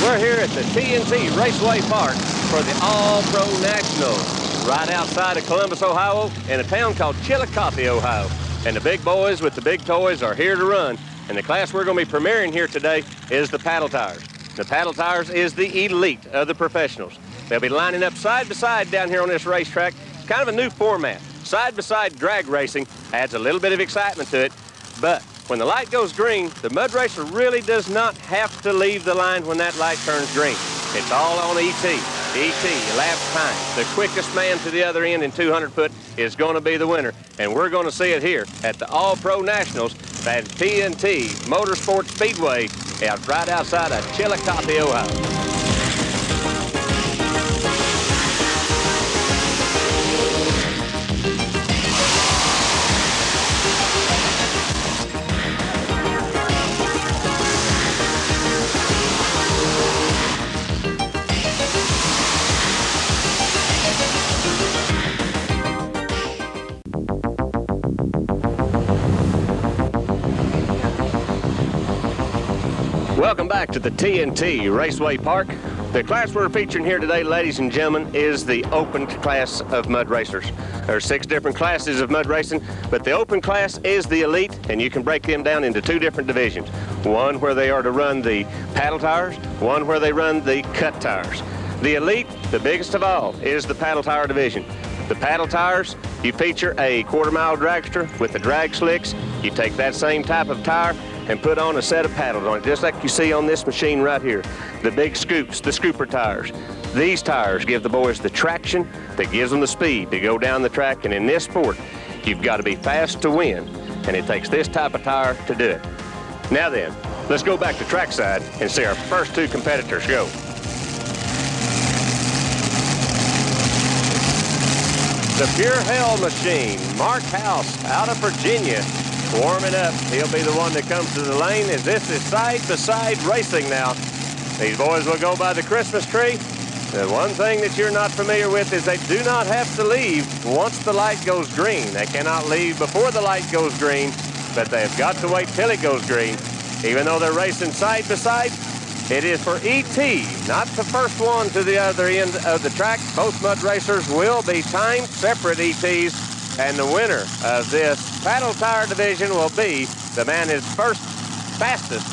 We're here at the TNT Raceway Park for the All-Pro Nationals, right outside of Columbus, Ohio, in a town called Chillicothe, Ohio. And the big boys with the big toys are here to run. And the class we're going to be premiering here today is the paddle tires. The paddle tires is the elite of the professionals. They'll be lining up side by side down here on this racetrack. It's kind of a new format. Side-by-side drag racing adds a little bit of excitement to it, but when the light goes green, the mud racer really does not have to leave the line when that light turns green. It's all on ET. Elapsed time. The quickest man to the other end in 200 foot is going to be the winner. And we're going to see it here at the All-Pro Nationals at TNT Motorsports Speedway right outside of Chillicothe, Ohio. Welcome back to the TNT Raceway Park. The class we're featuring here today, ladies and gentlemen, is the open class of mud racers. There are 6 different classes of mud racing, but the open class is the elite, and you can break them down into 2 different divisions. One where they are to run the paddle tires, one where they run the cut tires. The elite, the biggest of all, is the paddle tire division. The paddle tires, you feature a quarter-mile dragster with the drag slicks. You take that same type of tire and put on a set of paddles on it, just like you see on this machine right here. The big scoops, the scooper tires. These tires give the boys the traction that gives them the speed to go down the track, and in this sport, you've got to be fast to win, and it takes this type of tire to do it. Now then, let's go back to trackside and see our first 2 competitors go. The Pure Hell machine, Mark House out of Virginia, warming up. He'll be the one that comes to the lane as this is side-by-side racing now. These boys will go by the Christmas tree. The one thing that you're not familiar with is they do not have to leave once the light goes green. They cannot leave before the light goes green, but they've got to wait till it goes green. Even though they're racing side-by-side, it is for ET, not the first one to the other end of the track. Both mud racers will be timed separate ETs. And the winner of this paddle tire division will be the man who's fastest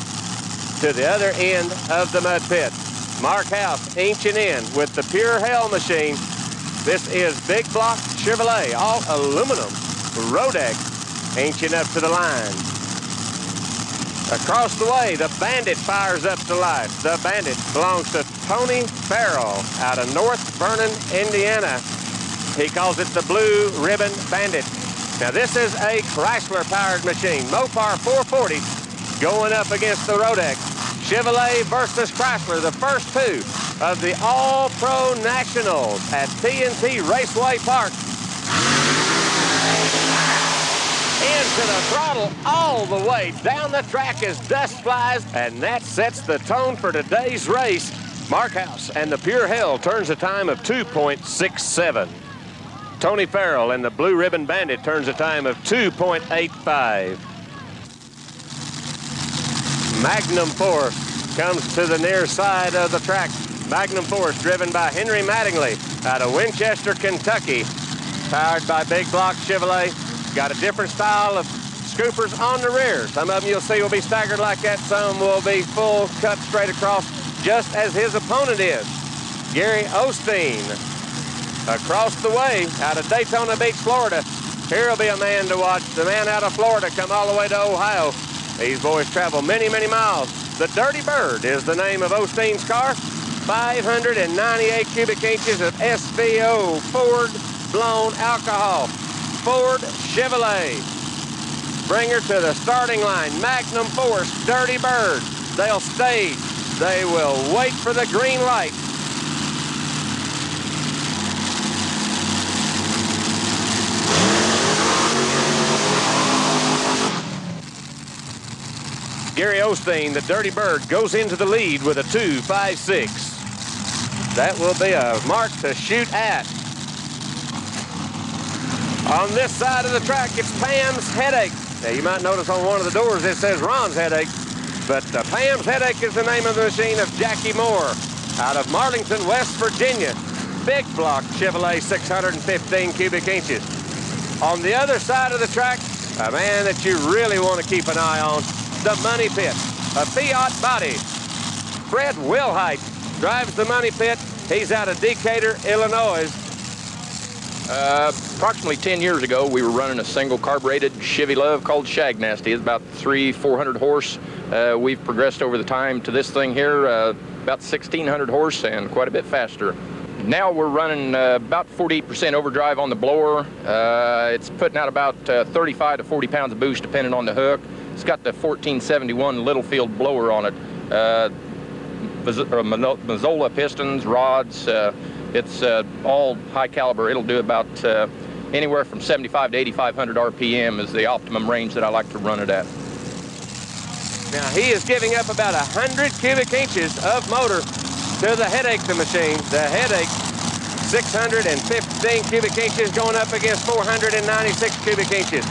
to the other end of the mud pit. Mark House inching in with the Pure Hell machine. This is Big Block Chevrolet, all aluminum, Rodex, inching up to the line. Across the way, the Bandit fires up to life. The Bandit belongs to Tony Farrell out of North Vernon, Indiana. He calls it the Blue Ribbon Bandit. Now this is a Chrysler-powered machine. Mopar 440 going up against the Rodex. Chevrolet versus Chrysler, the first 2 of the All-Pro Nationals at TNT Raceway Park. Into the throttle all the way down the track as dust flies, and that sets the tone for today's race. Mark House and the Pure Hell turns a time of 2.67. Tony Farrell and the Blue Ribbon Bandit turns a time of 2.85. Magnum Force comes to the near side of the track. Magnum Force driven by Henry Mattingly out of Winchester, Kentucky. Powered by Big Block Chevrolet. Got a different style of scoopers on the rear. Some of them you'll see will be staggered like that. Some will be full cut straight across, just as his opponent is. Gary Osteen. Across the way, out of Daytona Beach, Florida. Here will be a man to watch. The man out of Florida come all the way to Ohio. These boys travel many, many miles. The Dirty Bird is the name of Osteen's car. 598 cubic inches of SVO, Ford blown alcohol. Ford Chevrolet. Bring her to the starting line. Magnum Force, Dirty Bird. They'll stage. They will wait for the green light. Gary Osteen, the Dirty Bird, goes into the lead with a 2.56. That will be a mark to shoot at. On this side of the track, it's Pam's Headache. Now, you might notice on one of the doors it says Ron's Headache. But Pam's Headache is the name of the machine of Jackie Moore out of Marlington, West Virginia. Big block Chevrolet, 615 cubic inches. On the other side of the track, a man that you really want to keep an eye on, the Money Pit, a Fiat body. Fred Wilhite drives the Money Pit. He's out of Decatur, Illinois. Approximately 10 years ago, we were running a single carbureted Chevy Love called Shag Nasty. It's about 400 horse. We've progressed over the time to this thing here, about 1,600 horse and quite a bit faster. Now we're running about 48% overdrive on the blower. It's putting out about 35 to 40 pounds of boost depending on the hook. It's got the 1471 Littlefield blower on it. Mazzola pistons, rods. It's all high caliber. It'll do about anywhere from 75 to 8,500 RPM is the optimum range that I like to run it at. Now he is giving up about 100 cubic inches of motor to the Headache machine. The Headache, 615 cubic inches going up against 496 cubic inches.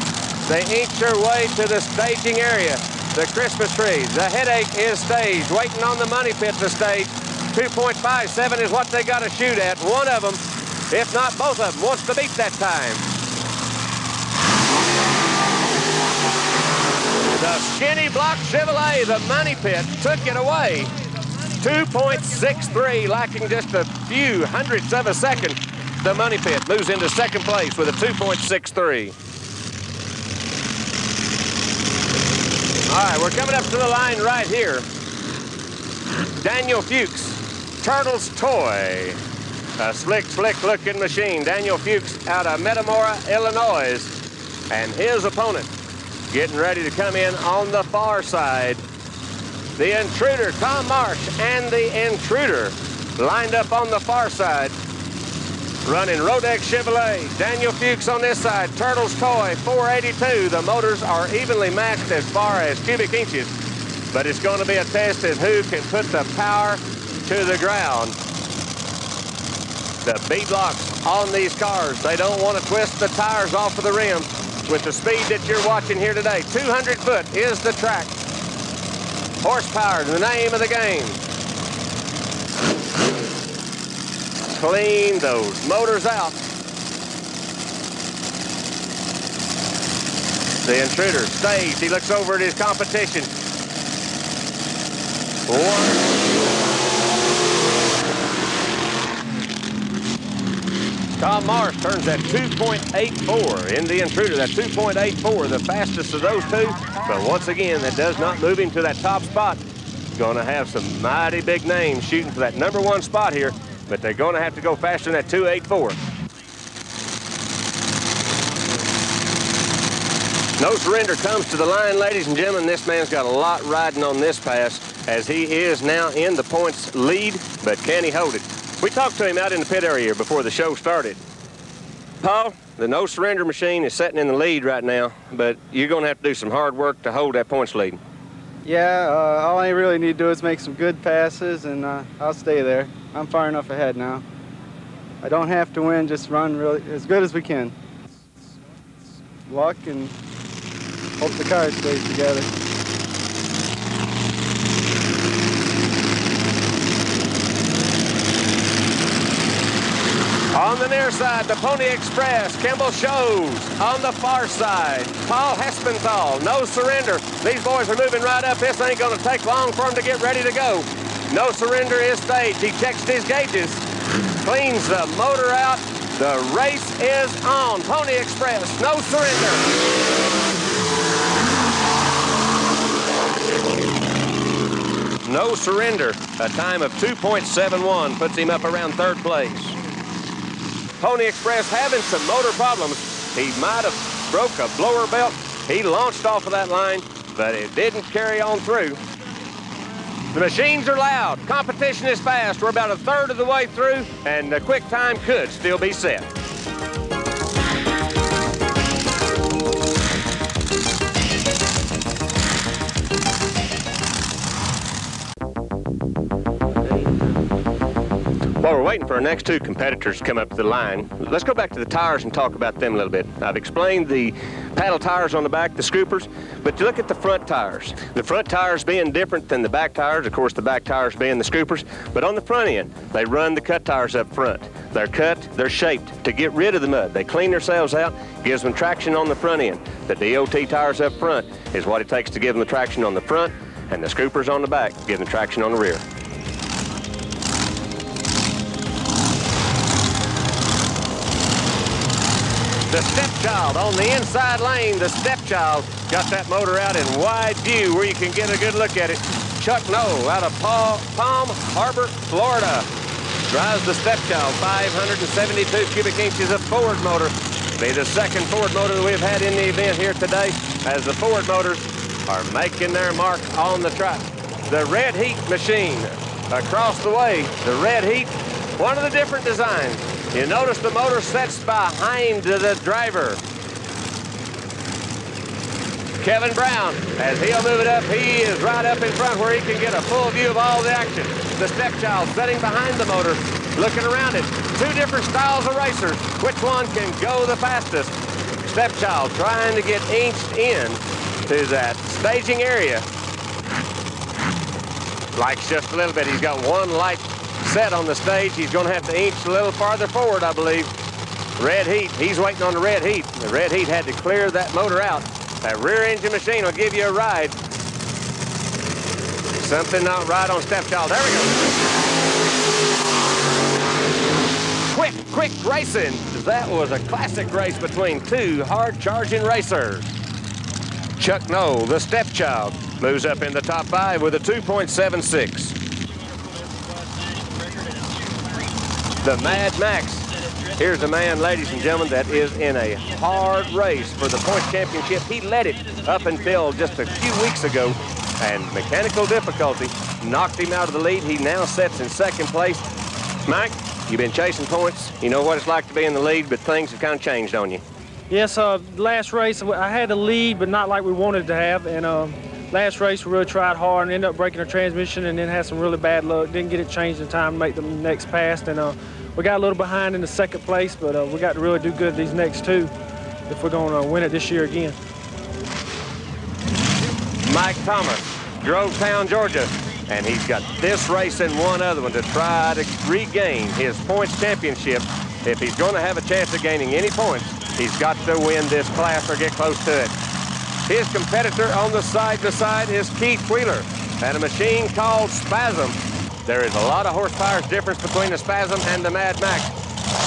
They inch their way to the staging area. The Christmas trees. The Headache is staged, waiting on the Money Pit to stage. 2.57 is what they got to shoot at. One of them, if not both of them, wants to beat that time. The skinny block Chevrolet, the Money Pit, took it away. 2.63, lacking just a few hundredths of a second. The Money Pit moves into second place with a 2.63. All right, we're coming up to the line right here. Daniel Fuchs, Turtle's Toy. A slick looking machine. Daniel Fuchs out of Metamora, Illinois. And his opponent getting ready to come in on the far side. The Intruder, Tom Marsh, and the Intruder lined up on the far side. Running Rodex Chevrolet. Daniel Fuchs on this side. Turtle's Toy, 482. The motors are evenly matched as far as cubic inches, but it's going to be a test at who can put the power to the ground. The B-blocks on these cars, they don't want to twist the tires off of the rim with the speed that you're watching here today. 200 foot is the track. Horsepower, the name of the game. Clean those motors out. The Intruder stays. He looks over at his competition. Tom Marsh turns that 2.84 in the Intruder. That 2.84, the fastest of those two. But once again, that does not move him to that top spot. Going to have some mighty big names shooting for that #1 spot here, but they're going to have to go faster than that 2.84. No Surrender comes to the line, ladies and gentlemen. This man's got a lot riding on this pass as he is now in the points lead, but can he hold it? We talked to him out in the pit area before the show started. Paul, the No Surrender machine is sitting in the lead right now, but you're going to have to do some hard work to hold that points lead. Yeah, all I really need to do is make some good passes, and I'll stay there. I'm far enough ahead now. I don't have to win, just run really as good as we can. Luck and hope the car stays together. On the near side, the Pony Express, Kimball Shows. On the far side, Paul HOSPENTHAL, No Surrender. These boys are moving right up. This ain't going to take long for them to get ready to go. No Surrender is staged. He checks his gauges, cleans the motor out. The race is on. Pony Express, No Surrender. No Surrender, a time of 2.71 puts him up around third place. Pony Express having some motor problems. He might have broke a blower belt. He launched off of that line, but it didn't carry on through. The machines are loud. Competition is fast. We're about a third of the way through, and the quick time could still be set. While we're waiting for our next two competitors to come up to the line, let's go back to the tires and talk about them a little bit. I've explained the paddle tires on the back, the scoopers, but you look at the front tires. The front tires being different than the back tires, of course the back tires being the scoopers, but on the front end, they run the cut tires up front. They're cut, they're shaped to get rid of the mud. They clean themselves out, gives them traction on the front end. The DOT tires up front is what it takes to give them the traction on the front, and the scoopers on the back give them traction on the rear. The Stepchild on the inside lane. The Stepchild got that motor out in wide view where you can get a good look at it. Chuck Noll out of Palm Harbor, Florida, drives the Stepchild, 572 cubic inches of Ford motor. Be the second Ford motor that we've had in the event here today, as the Ford motors are making their mark on the track. The Red Heat machine across the way. The Red Heat, one of the different designs. You notice the motor sets behind the driver. Kevin Brown, as he'll move it up, he is right up in front where he can get a full view of all the action. The Stepchild sitting behind the motor, looking around it. Two different styles of racers. Which one can go the fastest? Stepchild trying to get inched in to that staging area. Likes just a little bit. He's got one light set on the stage. He's going to have to inch a little farther forward, I believe. Red Heat, he's waiting on the Red Heat. The Red Heat had to clear that motor out. That rear engine machine will give you a ride. Something not right on Stepchild. There we go. Quick racing. That was a classic race between two hard-charging racers. Chuck Noll, the Stepchild, moves up in the top 5 with a 2.76. The Mad Max. Here's a man, ladies and gentlemen, that is in a hard race for the points championship. He led it up until just a few weeks ago, and mechanical difficulty knocked him out of the lead. He now sits in second place. Mike, you've been chasing points. You know what it's like to be in the lead, but things have kind of changed on you. Yes, last race I had the lead, but not like we wanted to have. And last race we really tried hard and ended up breaking the transmission, and then had some really bad luck. Didn't get it changed in time to make the next pass, and we got a little behind in the second place, but we got to really do good these next two if we're going to win it this year again. Mike Thomas, Grovetown, Georgia, and he's got this race and one other one to try to regain his points championship. If he's going to have a chance of gaining any points, he's got to win this class or get close to it. His competitor on the side beside is Keith Wheeler and a machine called SPASM. There is a lot of horsepower difference between the SPASM and the Mad Max.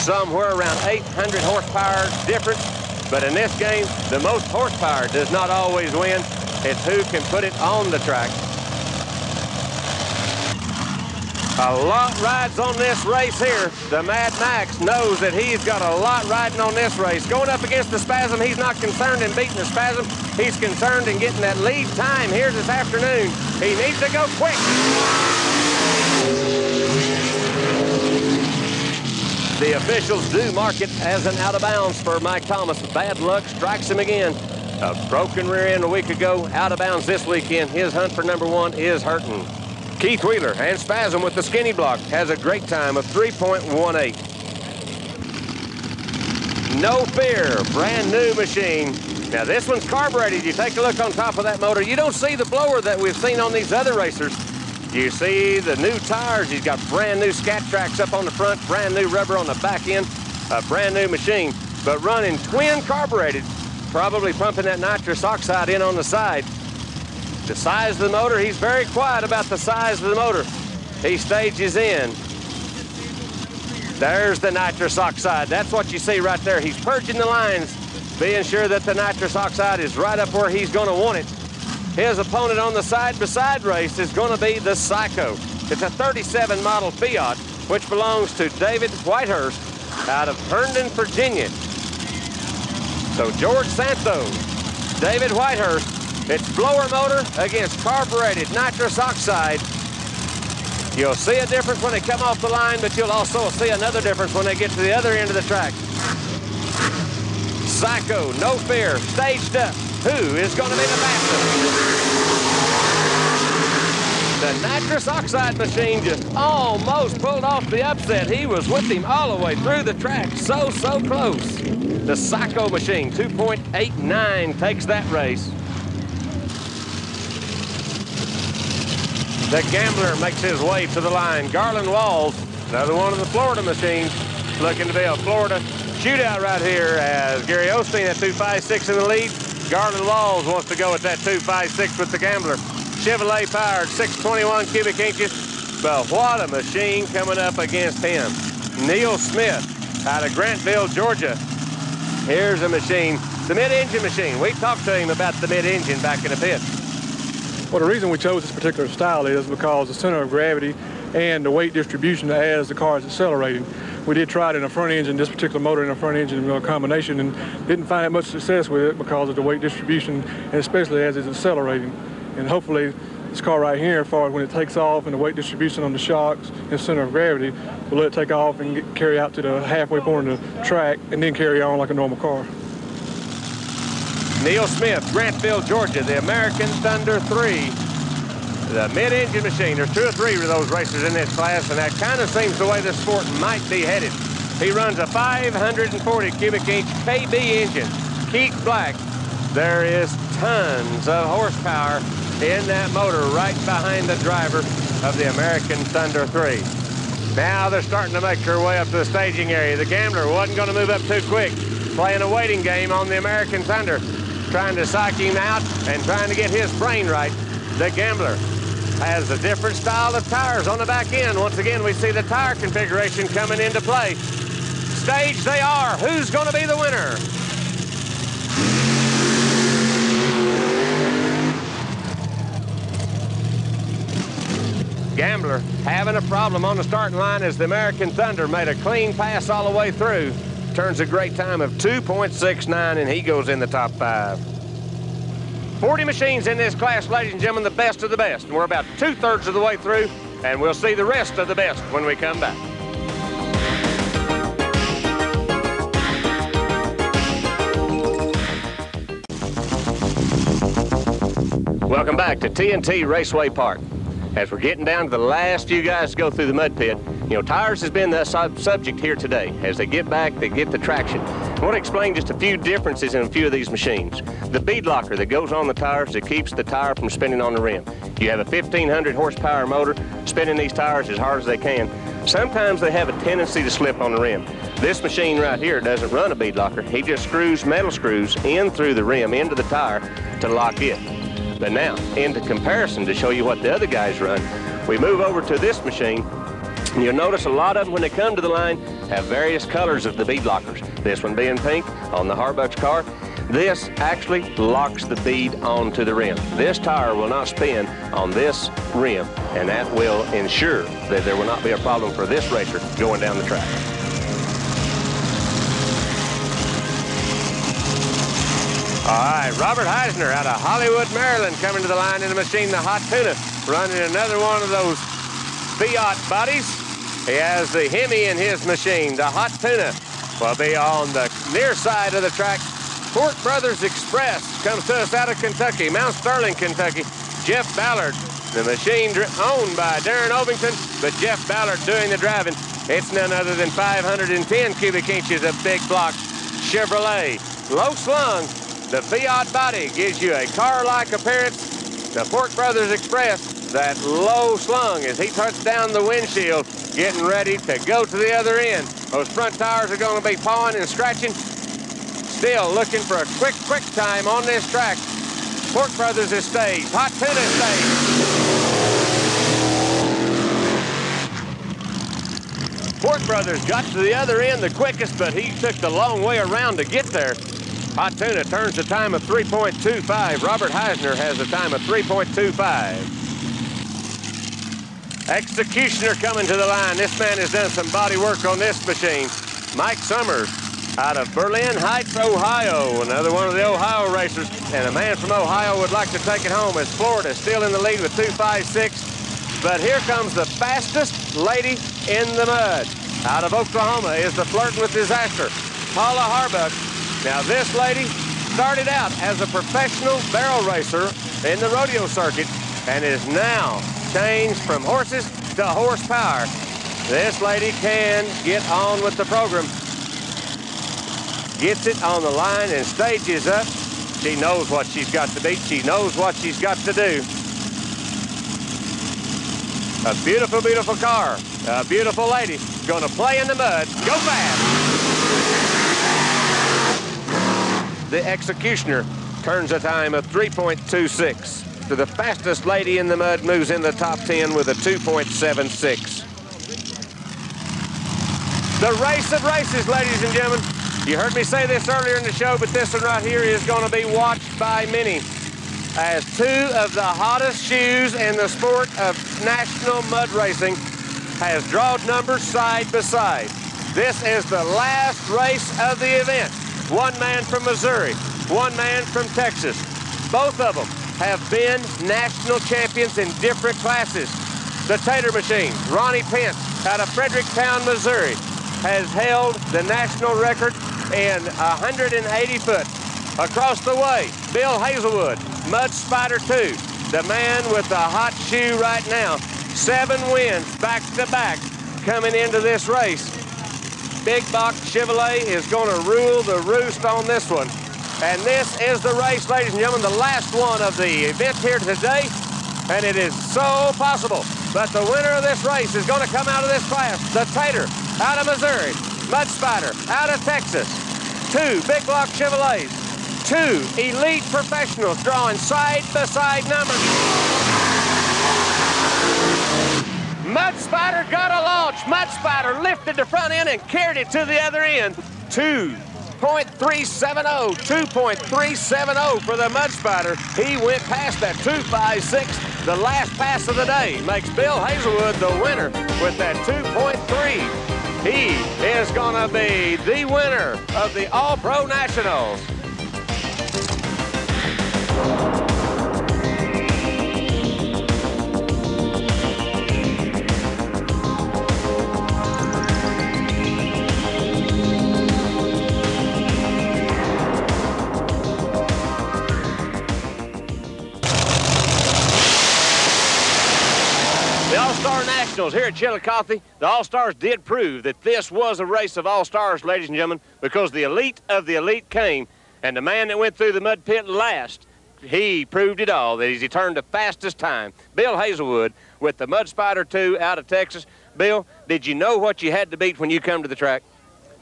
Somewhere around 800 horsepower difference. But in this game, the most horsepower does not always win. It's who can put it on the track. A lot rides on this race here. The Mad Max knows that he's got a lot riding on this race. Going up against the SPASM, he's not concerned in beating the SPASM. He's concerned in getting that lead time here this afternoon. He needs to go quick. The officials do mark it as an out of bounds for Mike Thomas. Bad luck strikes him again. A broken rear end a week ago, out of bounds this weekend. His hunt for number 1 is hurting. Keith Wheeler and SPASM with the skinny block has a great time of 3.18. No Fear, brand new machine. Now this one's carbureted. You take a look on top of that motor. You don't see the blower that we've seen on these other racers. You see the new tires. He's got brand new scat tracks up on the front, brand new rubber on the back end, a brand new machine, but running twin carbureted, probably pumping that nitrous oxide in on the side. The size of the motor, he's very quiet about the size of the motor. He stages in. There's the nitrous oxide. That's what you see right there. He's purging the lines, being sure that the nitrous oxide is right up where he's going to want it. His opponent on the side-by-side race is going to be the Psycho. It's a 37 model Fiat, which belongs to David Whitehurst out of Herndon, Virginia. So George Santos, David Whitehurst, it's blower motor against carbureted nitrous oxide. You'll see a difference when they come off the line, but you'll also see another difference when they get to the other end of the track. Psycho, No Fear, staged up. Who is going to be the fastest? The nitrous oxide machine just almost pulled off the upset. He was with him all the way through the track. So close. The Psycho machine, 2.89, takes that race. The Gambler makes his way to the line. Garland Walls, another one of the Florida machines, looking to be a Florida shootout right here as Gary Osteen at 2.56 in the lead. Garland Walls wants to go at that 2.56 with the Gambler. Chevrolet powered, 621 cubic inches, but what a machine coming up against him. Neil Smith out of Grantville, Georgia. Here's a machine, the mid-engine machine. We talked to him about the mid-engine back in the pit. Well, the reason we chose this particular style is because the center of gravity and the weight distribution as the car is accelerating. We did try it in a front engine, this particular motor in a front engine combination, and didn't find much success with it because of the weight distribution, and especially as it's accelerating. And hopefully this car right here, as far as when it takes off and the weight distribution on the shocks and center of gravity, will let it take off and carry out to the halfway point of the track and then carry on like a normal car. Neil Smith, Grantville, Georgia, the American Thunder 3. The mid-engine machine. There's 2 or 3 of those racers in this class, and that kind of seems the way the sport might be headed. He runs a 540 cubic inch KB engine. Keith Black. There is tons of horsepower in that motor right behind the driver of the American Thunder 3. Now they're starting to make their way up to the staging area. The Gambler wasn't going to move up too quick, playing a waiting game on the American Thunder, trying to psych him out and trying to get his brain right. The Gambler has a different style of tires on the back end. Once again, we see the tire configuration coming into play. Stage they are. Who's going to be the winner? Gambler having a problem on the starting line as the American Thunder made a clean pass all the way through. Turns a great time of 2.69, and he goes in the top 5. 40 machines in this class, ladies and gentlemen, the best of the best. And we're about 2/3 of the way through, and we'll see the rest of the best when we come back. Welcome back to TNT Raceway Park. As we're getting down to the last few guys to go through the mud pit, you know, tires has been the subject here today. As they get back, they get the traction. I want to explain just a few differences in a few of these machines. The bead locker that goes on the tires that keeps the tire from spinning on the rim. You have a 1,500 horsepower motor spinning these tires as hard as they can. Sometimes they have a tendency to slip on the rim. This machine right here doesn't run a bead locker. He just screws metal screws in through the rim into the tire to lock it. But now, into comparison to show you what the other guys run, we move over to this machine. And you'll notice a lot of them when they come to the line have various colors of the bead lockers. This one being pink on the Harbuck's car. This actually locks the bead onto the rim. This tire will not spin on this rim, and that will ensure that there will not be a problem for this racer going down the track. All right, Robert Heisner out of Hollywood, Maryland, coming to the line in the machine, the Hot Tuna, running another one of those Fiat bodies. He has the Hemi in his machine. The Hot Tuna will be on the near side of the track. Fort Brothers Express comes to us out of Kentucky, Mount Sterling, Kentucky. Jeff Ballard, the machine owned by Darren Ovington, but Jeff Ballard doing the driving. It's none other than 510 cubic inches of big block Chevrolet. Low slung. The Fiat body gives you a car-like appearance. The Fort Brothers Express, that low slung as he touched down the windshield, getting ready to go to the other end. Those front tires are going to be pawing and scratching. Still looking for a quick time on this track. Fort Brothers is staged. Hot Tuna is staged. Fort Brothers got to the other end the quickest, but he took the long way around to get there. Hot Tuna turns the time of 3.25. Robert Heisner has a time of 3.25. Executioner coming to the line. This man has done some body work on this machine. Mike Summers out of Berlin Heights, Ohio. Another one of the Ohio racers. And a man from Ohio would like to take it home as Florida still in the lead with 2.56. But here comes the fastest lady in the mud. Out of Oklahoma is the Flirting with Disaster, PAULA HARBUCK. Now this lady started out as a professional barrel racer in the rodeo circuit, and is now changed from horses to horsepower. This lady can get on with the program. Gets it on the line and stages up. She knows what she's got to beat. She knows what she's got to do. A beautiful, beautiful car. A beautiful lady. Gonna play in the mud. Go fast. The Executioner turns a time of 3.26. So the fastest lady in the mud moves in the top 10 with a 2.76. The race of races, ladies and gentlemen. You heard me say this earlier in the show, but this one right here is going to be watched by many as two of the hottest shoes in the sport of national mud racing has drawed numbers side by side. This is the last race of the event. One man from Missouri, one man from Texas. Both of them have been national champions in different classes. The Tater Machine, Ronnie Pence, out of Fredericktown, Missouri, has held the national record in 180 foot. Across the way, Bill Hazlewood, Mud Spider 2, the man with the hot shoe right now. 7 wins back to back coming into this race. Big Box Chevrolet is going to rule the roost on this one. And this is the race, ladies and gentlemen, the last one of the event here today. And it is so possible that the winner of this race is going to come out of this class. The Tater out of Missouri, Mud Spider out of Texas. 2 Big Block Chevrolets, 2 elite professionals drawing side-by-side numbers. Mud Spider got a launch. Mud Spider lifted the front end and carried it to the other end. 2.370, 2.370 for the Mud Spider. He went past that 2.56. The last pass of the day makes Bill Hazlewood the winner with that 2.3. He is going to be the winner of the All-Pro Nationals. The All-Star Nationals here at Chillicothe, the All-Stars did prove that this was a race of All-Stars, ladies and gentlemen, because the elite of the elite came, and the man that went through the mud pit last, he proved it all, that he turned the fastest time. Bill Hazlewood with the Mud Spider 2 out of Texas. Bill, did you know what you had to beat when you come to the track?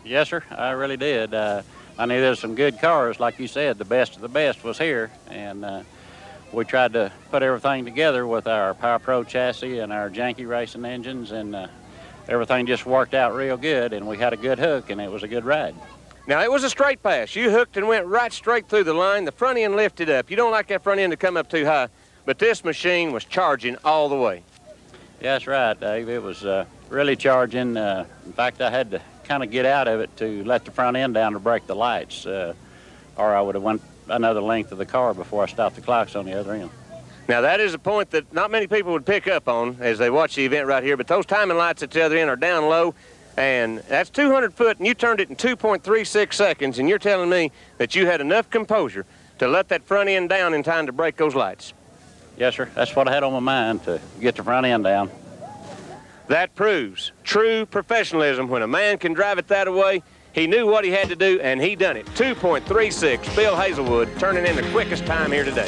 Yes, sir, I really did. I knew there was some good cars, like you said, the best of the best was here, and we tried to put everything together with our Power Pro chassis and our janky racing engines, and everything just worked out real good, and we had a good hook, and it was a good ride. Now, it was a straight pass. You hooked and went right straight through the line. The front end lifted up. You don't like that front end to come up too high, but this machine was charging all the way. Yeah, that's right, Dave. It was really charging. In fact, I had to kind of get out of it to let the front end down to break the lights, or I would have went another length of the car before I stopped the clocks on the other end. Now, that is a point that not many people would pick up on as they watch the event right here, but those timing lights at the other end are down low, and that's 200 foot, and you turned it in 2.36 seconds, and you're telling me that you had enough composure to let that front end down in time to break those lights. Yes, sir. That's what I had on my mind, to get the front end down. That proves true professionalism. When a man can drive it that way, he knew what he had to do, and he done it. 2.36, Bill Hazlewood turning in the quickest time here today.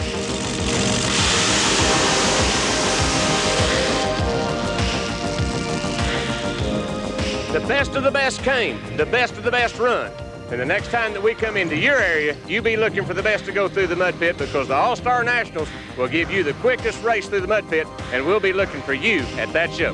The best of the best came, the best of the best run. And the next time that we come into your area, you be looking for the best to go through the mud pit, because the All-Star Nationals will give you the quickest race through the mud pit, and we'll be looking for you at that show.